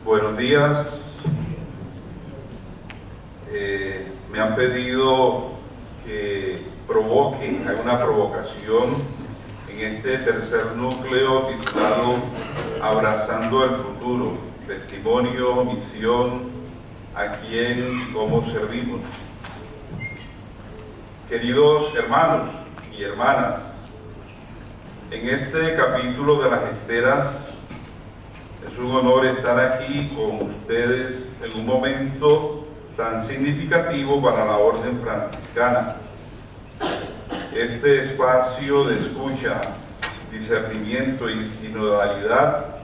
Buenos días. Me han pedido que haga una provocación en este tercer núcleo titulado Abrazando el Futuro, testimonio, misión, a quién y cómo servimos. Queridos hermanos y hermanas, en este capítulo de las esteras es un honor estar aquí con ustedes en un momento tan significativo para la Orden Franciscana. Este espacio de escucha, discernimiento y sinodalidad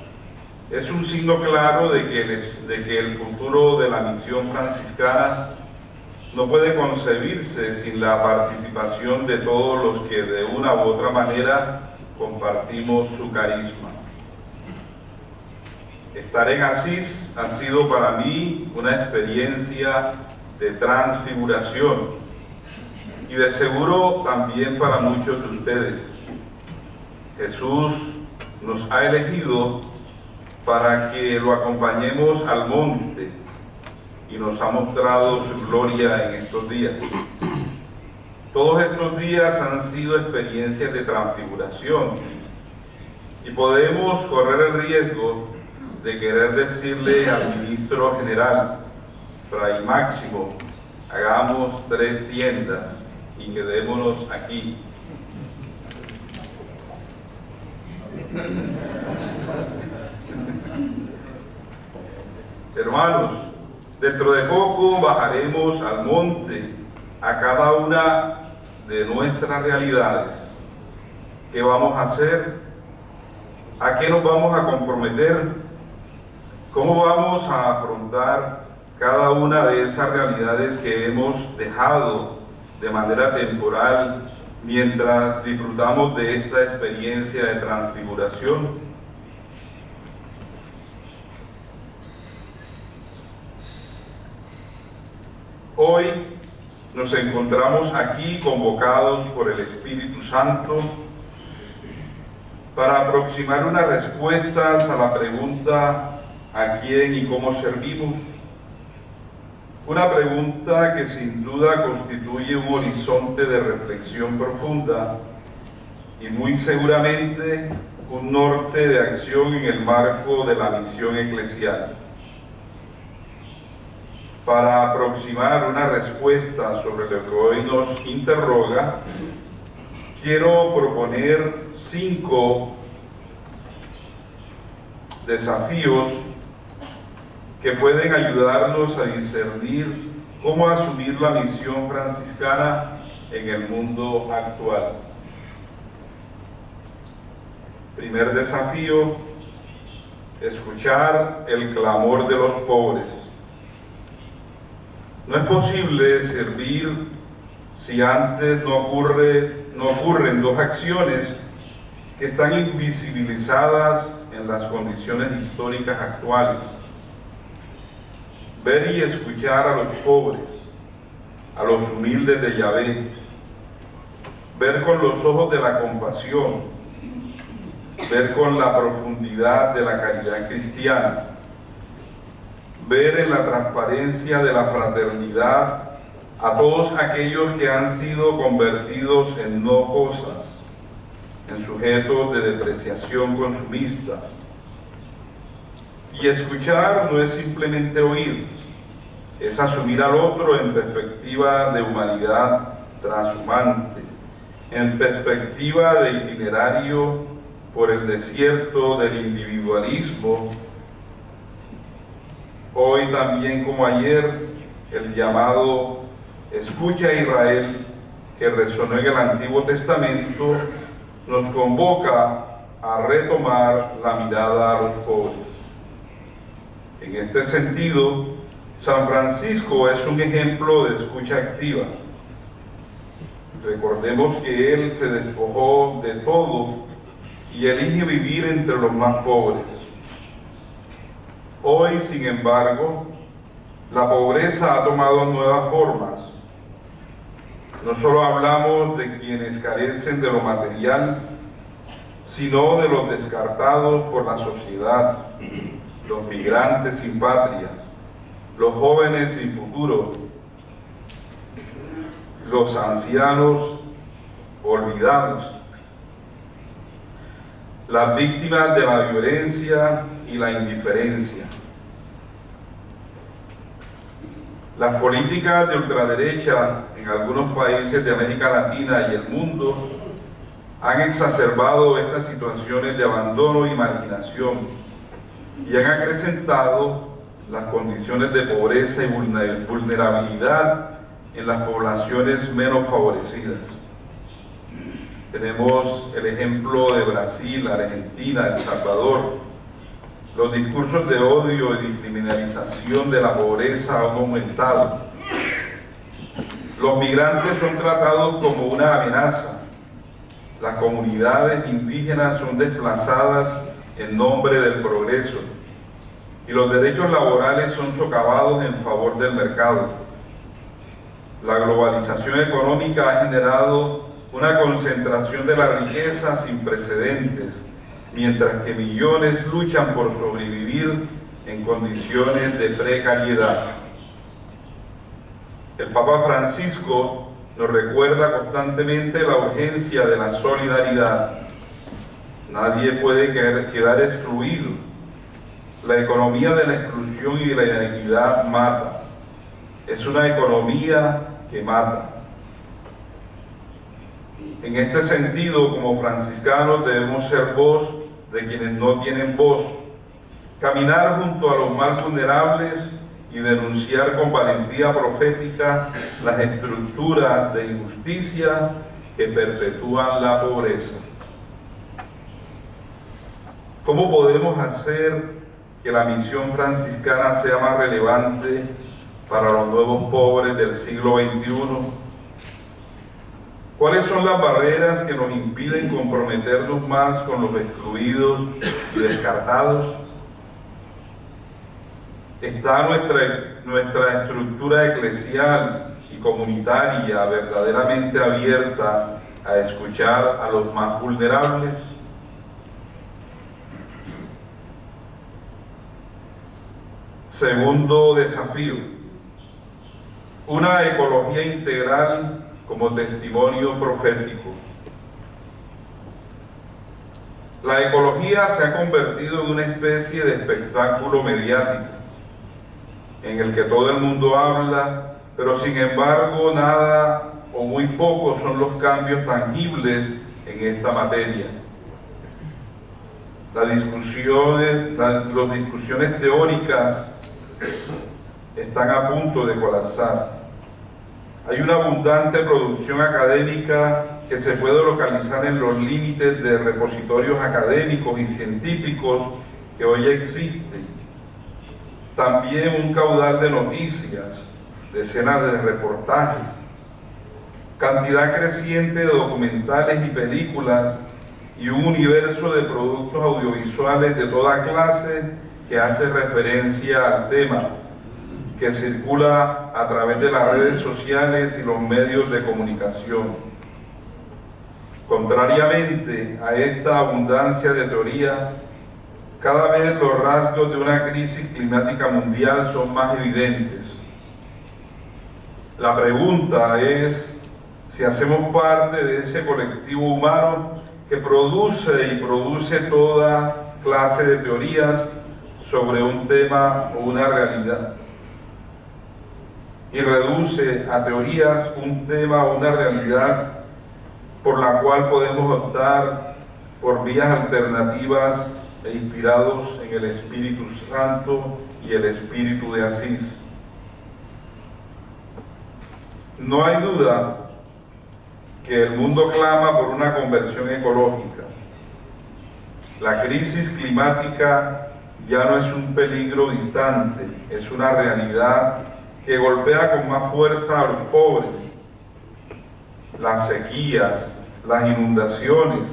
es un signo claro de que el futuro de la misión franciscana no puede concebirse sin la participación de todos los que de una u otra manera compartimos su carisma. Estar en Asís ha sido para mí una experiencia de transfiguración y de seguro también para muchos de ustedes. Jesús nos ha elegido para que lo acompañemos al monte y nos ha mostrado su gloria en estos días. Todos estos días han sido experiencias de transfiguración y podemos correr el riesgo de querer decirle al ministro general, Fray Máximo, hagamos 3 tiendas y quedémonos aquí. Hermanos, dentro de poco bajaremos al monte a cada una de nuestras realidades. ¿Qué vamos a hacer? ¿A qué nos vamos a comprometer? ¿Cómo vamos a afrontar cada una de esas realidades que hemos dejado de manera temporal mientras disfrutamos de esta experiencia de transfiguración? Hoy nos encontramos aquí convocados por el Espíritu Santo para aproximar unas respuestas a la pregunta ¿a quién y cómo servimos? Una pregunta que sin duda constituye un horizonte de reflexión profunda y muy seguramente un norte de acción en el marco de la misión eclesial. Para aproximar una respuesta sobre lo que hoy nos interroga, quiero proponer 5 desafíos que pueden ayudarnos a discernir cómo asumir la misión franciscana en el mundo actual. Primer desafío: escuchar el clamor de los pobres. No es posible servir si antes no ocurren 2 acciones que están invisibilizadas en las condiciones históricas actuales. Ver y escuchar a los pobres, a los humildes de Yahvé, ver con los ojos de la compasión, ver con la profundidad de la caridad cristiana, ver en la transparencia de la fraternidad a todos aquellos que han sido convertidos en no cosas, en sujetos de depreciación consumista. Y escuchar no es simplemente oír, es asumir al otro en perspectiva de humanidad transhumante, en perspectiva de itinerario por el desierto del individualismo. Hoy también como ayer, el llamado Escucha Israel, que resonó en el Antiguo Testamento, nos convoca a retomar la mirada a los pobres. En este sentido, San Francisco es un ejemplo de escucha activa. Recordemos que él se despojó de todo y elige vivir entre los más pobres. Hoy, sin embargo, la pobreza ha tomado nuevas formas. No solo hablamos de quienes carecen de lo material, sino de los descartados por la sociedad, los migrantes sin patria, los jóvenes sin futuro, los ancianos olvidados, las víctimas de la violencia y la indiferencia. Las políticas de ultraderecha en algunos países de América Latina y el mundo han exacerbado estas situaciones de abandono y marginación y han acrecentado las condiciones de pobreza y vulnerabilidad en las poblaciones menos favorecidas. Tenemos el ejemplo de Brasil, Argentina, El Salvador. Los discursos de odio y de criminalización de la pobreza han aumentado. Los migrantes son tratados como una amenaza. Las comunidades indígenas son desplazadas en nombre del progreso y los derechos laborales son socavados en favor del mercado. La globalización económica ha generado una concentración de la riqueza sin precedentes, mientras que millones luchan por sobrevivir en condiciones de precariedad. El Papa Francisco nos recuerda constantemente la urgencia de la solidaridad. Nadie puede quedar excluido. La economía de la exclusión y de la inequidad mata. Es una economía que mata. En este sentido, como franciscanos debemos ser voz de quienes no tienen voz, caminar junto a los más vulnerables y denunciar con valentía profética las estructuras de injusticia que perpetúan la pobreza. ¿Cómo podemos hacer que la misión franciscana sea más relevante para los nuevos pobres del siglo XXI? ¿Cuáles son las barreras que nos impiden comprometernos más con los excluidos y descartados? ¿Está nuestra estructura eclesial y comunitaria verdaderamente abierta a escuchar a los más vulnerables? Segundo desafío: una ecología integral como testimonio profético. La ecología se ha convertido en una especie de espectáculo mediático, en el que todo el mundo habla, pero sin embargo nada o muy pocos son los cambios tangibles en esta materia. Las discusiones teóricas están a punto de colapsar. Hay una abundante producción académica que se puede localizar en los límites de repositorios académicos y científicos que hoy existen. También un caudal de noticias, decenas de reportajes, cantidad creciente de documentales y películas y un universo de productos audiovisuales de toda clase que hace referencia al tema, que circula a través de las redes sociales y los medios de comunicación. Contrariamente a esta abundancia de teoría, cada vez los rasgos de una crisis climática mundial son más evidentes. La pregunta es si hacemos parte de ese colectivo humano que produce toda clase de teorías sobre un tema o una realidad, y reduce a teorías un tema o una realidad por la cual podemos optar por vías alternativas e inspirados en el Espíritu Santo y el Espíritu de Asís. No hay duda que el mundo clama por una conversión ecológica. La crisis climática ya no es un peligro distante, es una realidad que golpea con más fuerza a los pobres. Las sequías, las inundaciones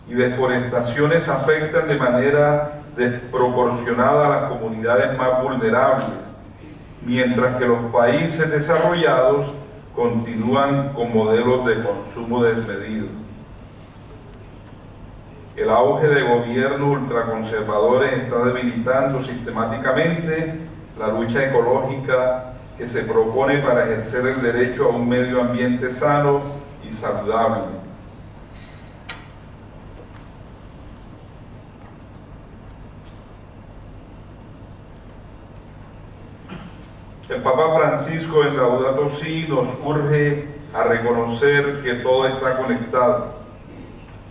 y deforestaciones afectan de manera desproporcionada a las comunidades más vulnerables, mientras que los países desarrollados continúan con modelos de consumo desmedido. El auge de gobiernos ultraconservadores está debilitando sistemáticamente la lucha ecológica que se propone para ejercer el derecho a un medio ambiente sano y saludable. El Papa Francisco en Laudato Si nos urge a reconocer que todo está conectado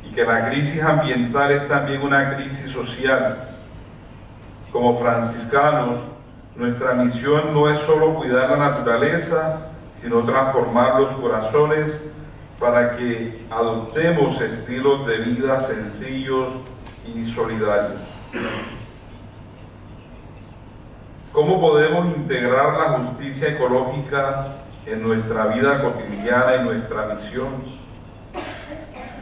y que la crisis ambiental es también una crisis social. Como franciscanos, nuestra misión no es solo cuidar la naturaleza, sino transformar los corazones para que adoptemos estilos de vida sencillos y solidarios. ¿Cómo podemos integrar la justicia ecológica en nuestra vida cotidiana y nuestra misión?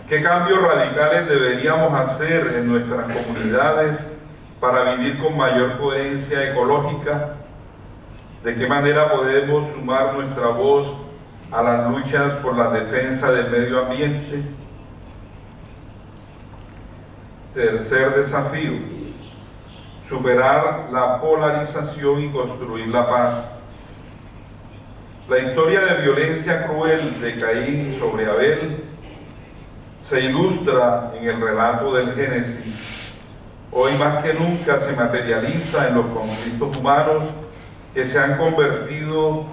¿Qué cambios radicales deberíamos hacer en nuestras comunidades para vivir con mayor coherencia ecológica? ¿De qué manera podemos sumar nuestra voz a las luchas por la defensa del medio ambiente? Tercer desafío: superar la polarización y construir la paz. La historia de violencia cruel de Caín sobre Abel se ilustra en el relato del Génesis. Hoy más que nunca se materializa en los conflictos humanos que se han convertido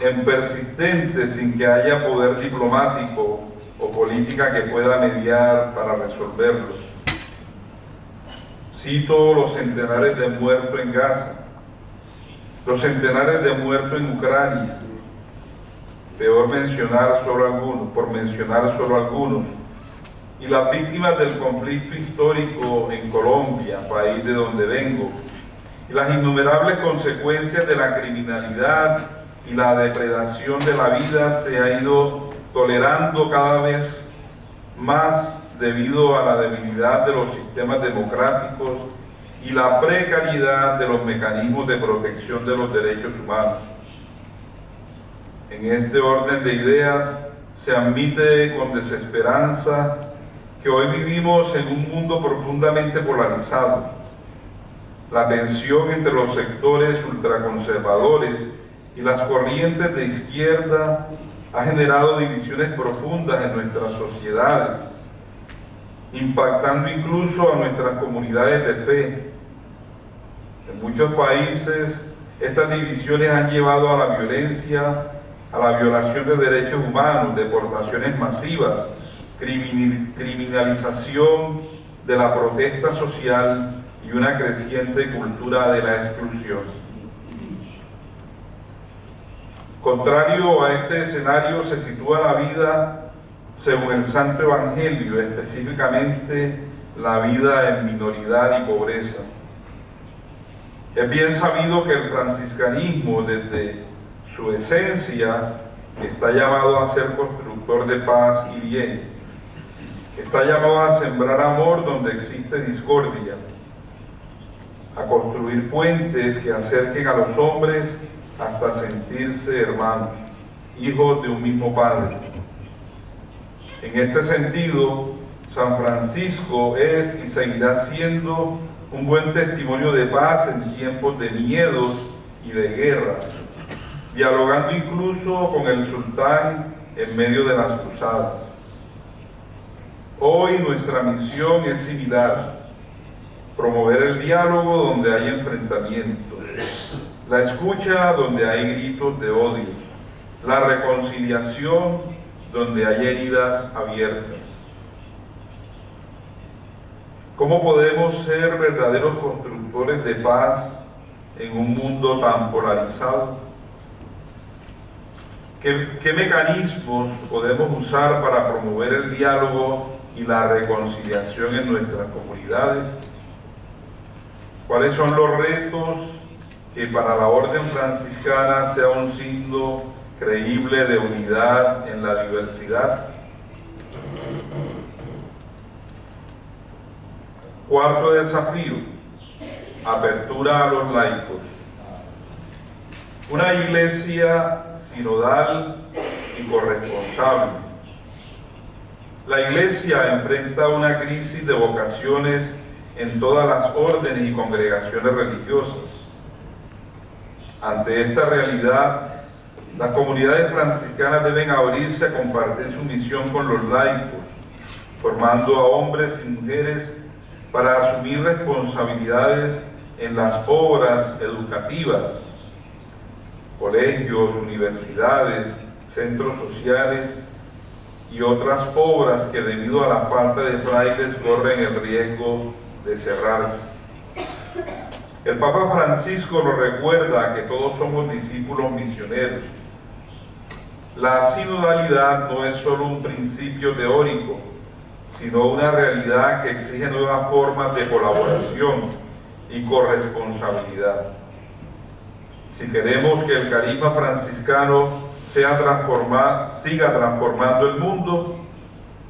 en persistentes sin que haya poder diplomático o política que pueda mediar para resolverlos. Cito los centenares de muertos en Gaza, los centenares de muertos en Ucrania, por mencionar solo algunos, y las víctimas del conflicto histórico en Colombia, país de donde vengo, y las innumerables consecuencias de la criminalidad y la depredación de la vida se ha ido tolerando cada vez más debido a la debilidad de los sistemas democráticos y la precariedad de los mecanismos de protección de los derechos humanos. En este orden de ideas, se admite con desesperanza que hoy vivimos en un mundo profundamente polarizado. La tensión entre los sectores ultraconservadores y las corrientes de izquierda ha generado divisiones profundas en nuestras sociedades, impactando incluso a nuestras comunidades de fe. En muchos países, estas divisiones han llevado a la violencia, a la violación de derechos humanos, deportaciones masivas, criminalización de la protesta social y una creciente cultura de la exclusión. Contrario a este escenario se sitúa la vida según el Santo Evangelio, específicamente la vida en minoridad y pobreza. Es bien sabido que el franciscanismo, desde su esencia, está llamado a ser constructor de paz y bien. Está llamado a sembrar amor donde existe discordia, a construir puentes que acerquen a los hombres hasta sentirse hermanos, hijos de un mismo Padre. En este sentido, San Francisco es y seguirá siendo un buen testimonio de paz en tiempos de miedos y de guerras, dialogando incluso con el sultán en medio de las cruzadas. Hoy nuestra misión es similar: promover el diálogo donde hay enfrentamientos, la escucha donde hay gritos de odio, la reconciliación donde hay heridas abiertas. ¿Cómo podemos ser verdaderos constructores de paz en un mundo tan polarizado? ¿Qué mecanismos podemos usar para promover el diálogo y la reconciliación en nuestras comunidades? ¿Cuáles son los retos que para la orden franciscana sea un signo creíble de unidad en la diversidad? Cuarto desafío: apertura a los laicos. Una iglesia sinodal y corresponsable. La Iglesia enfrenta una crisis de vocaciones en todas las órdenes y congregaciones religiosas. Ante esta realidad, las comunidades franciscanas deben abrirse a compartir su misión con los laicos, formando a hombres y mujeres para asumir responsabilidades en las obras educativas, colegios, universidades, centros sociales y otras obras que debido a la falta de frailes corren el riesgo de cerrarse. El Papa Francisco nos recuerda que todos somos discípulos misioneros. La sinodalidad no es solo un principio teórico, sino una realidad que exige nuevas formas de colaboración y corresponsabilidad. Si queremos que el carisma franciscano siga transformando el mundo,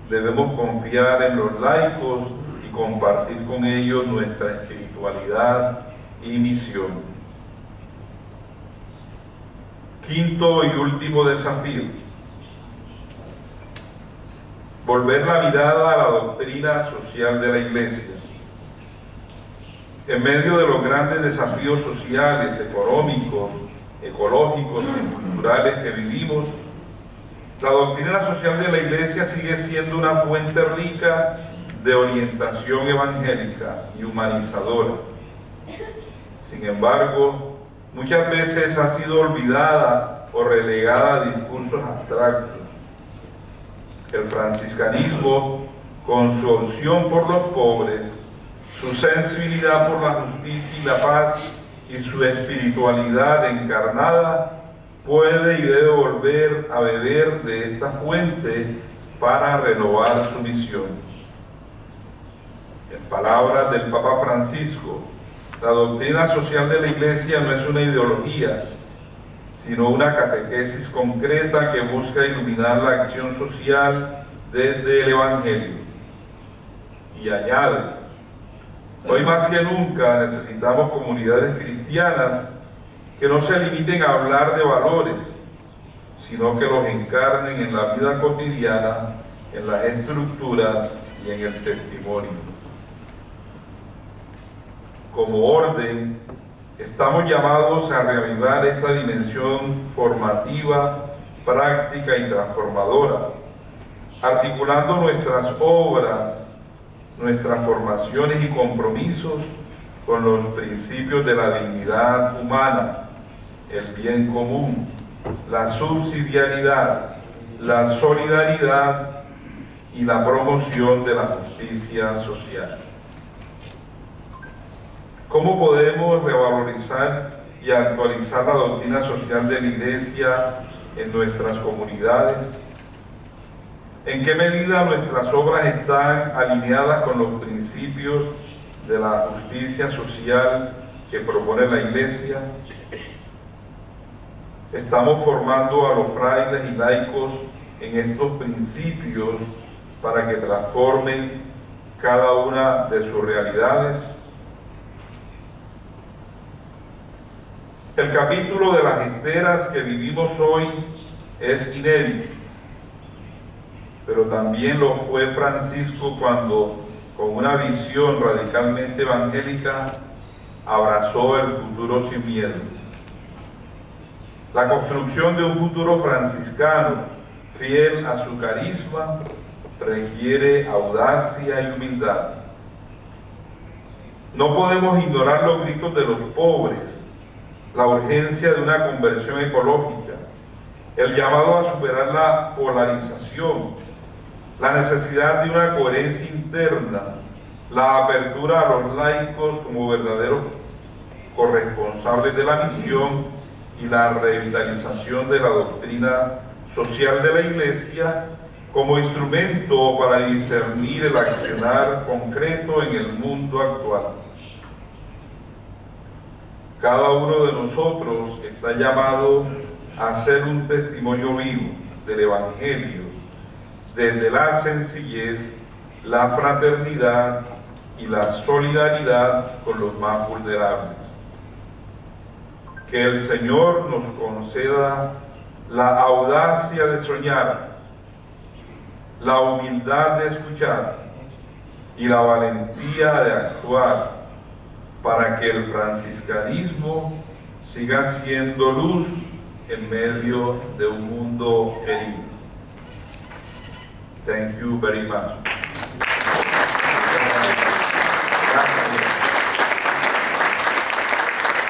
debemos confiar en los laicos y compartir con ellos nuestra espiritualidad y misión. Quinto y último desafío: volver la mirada a la doctrina social de la Iglesia. En medio de los grandes desafíos sociales, económicos, ecológicos y culturales que vivimos, la doctrina social de la Iglesia sigue siendo una fuente rica de orientación evangélica y humanizadora. Sin embargo, muchas veces ha sido olvidada o relegada a discursos abstractos. El franciscanismo, con su opción por los pobres, su sensibilidad por la justicia y la paz y su espiritualidad encarnada, puede y debe volver a beber de esta fuente para renovar su misión. En palabras del Papa Francisco, la doctrina social de la Iglesia no es una ideología, sino una catequesis concreta que busca iluminar la acción social desde el Evangelio. Y añade: hoy más que nunca necesitamos comunidades cristianas que no se limiten a hablar de valores, sino que los encarnen en la vida cotidiana, en las estructuras y en el testimonio. Como orden, estamos llamados a reavivar esta dimensión formativa, práctica y transformadora, articulando nuestras obras, nuestras formaciones y compromisos con los principios de la dignidad humana, el bien común, la subsidiariedad, la solidaridad y la promoción de la justicia social. ¿Cómo podemos revalorizar y actualizar la doctrina social de la Iglesia en nuestras comunidades? ¿En qué medida nuestras obras están alineadas con los principios de la justicia social que propone la Iglesia? ¿Estamos formando a los frailes y laicos en estos principios para que transformen cada una de sus realidades? El capítulo de las esteras que vivimos hoy es inédito, pero también lo fue Francisco cuando, con una visión radicalmente evangélica, abrazó el futuro sin miedo. La construcción de un futuro franciscano fiel a su carisma requiere audacia y humildad. No podemos ignorar los gritos de los pobres, la urgencia de una conversión ecológica, el llamado a superar la polarización, la necesidad de una coherencia interna, la apertura a los laicos como verdaderos corresponsables de la misión y la revitalización de la doctrina social de la Iglesia como instrumento para discernir el accionar concreto en el mundo actual. Cada uno de nosotros está llamado a ser un testimonio vivo del Evangelio, desde la sencillez, la fraternidad y la solidaridad con los más vulnerables. Que el Señor nos conceda la audacia de soñar, la humildad de escuchar y la valentía de actuar para que el franciscanismo siga siendo luz en medio de un mundo herido. Thank you very much.